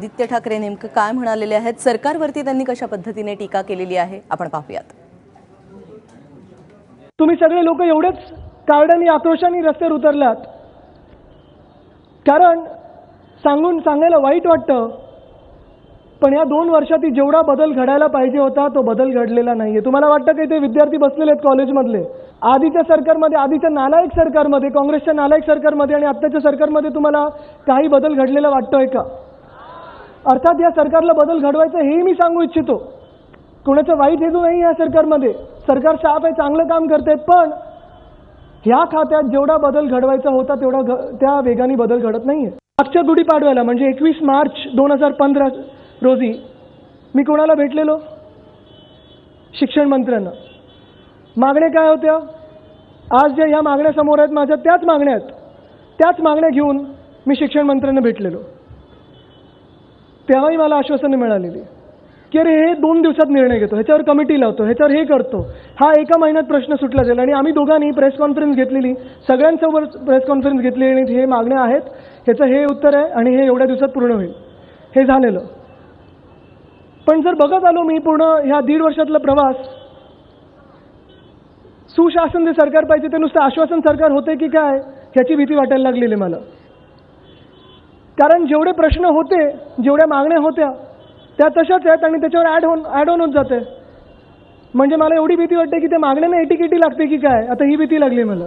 आदित्य ठाकरे नेमकं काय म्हणालेले आहेत, सरकारवरती त्यांनी कशा पद्धतीने टीका केलेली आहे आपण पाहूयात। तुम्ही सगळे लोक एवढेच कार्डानी आक्रोशाने रस्त्यावर उतरलात कारण सांगायला वाईट वाटतं, पण या 2 वर्षात जेवढा बदल घडायला पाहिजे होता तो बदल घडलेला नाहीये। तुम्हाला वाटतं की ते विद्यार्थी बसलेले आहेत कॉलेजमधले, आधीच्या सरकारमध्ये, आधीच्या नालायक सरकारमध्ये, काँग्रेसच्या नालायक सरकारमध्ये आणि आत्ताच्या सरकारमध्ये तुम्हाला काही बदल घडलेला वाटतोय का? अर्थात या सरकारला बदल घडवायचं हे मी सांगू इच्छितो, कोणाचं वाईट हेतू नाही या सरकारमध्ये, सरकार साफ आहे, चांगलं काम करते, पण ह्या खात्यात जेवढा बदल घडवायचा होता तेवढा त्या वेगाने बदल घडत नाहीये। मागच्या गुढीपाडव्याला म्हणजे 21 मार्च 2015 रोजी मी कोणाला भेटलेलो? शिक्षण मंत्र्यांना। मागण्या काय होत्या? आज ज्या ह्या मागण्या समोर आहेत माझ्या त्याच मागण्या घेऊन मी शिक्षण मंत्र्यांना भेटलेलो। तेव्हाही मला आश्वासने मिळालेली की अरे हे 2 दिवसात निर्णय घेतो, ह्याच्यावर कमिटी लावतो, ह्याच्यावर हे करतो, हा एका महिन्यात प्रश्न सुटला जाईल। आणि आम्ही दोघांनी प्रेस कॉन्फरन्स घेतलेली, सगळ्यांसोबत प्रेस कॉन्फरन्स घेतली आणि हे मागण्या आहेत, ह्याचं हे उत्तर आहे आणि हे एवढ्या दिवसात पूर्ण होईल, हे झालेलं। पण जर बघत आलो मी पूर्ण ह्या 1.5 वर्षातला प्रवास, सुशासन जे सरकार पाहिजे ते नुसतं आश्वासन सरकार होते की काय ह्याची भीती वाटायला लागलेली मला। कारण जेवढे प्रश्न होते, जेवढ्या मागण्या होत्या त्या तशाच आहेत आणि त्याच्यावर ॲड ऑन होत जाते। म्हणजे मला एवढी भीती वाटते की त्या मागण्यांना एटीकेटी लागते की काय, आता ही भीती लागली मला।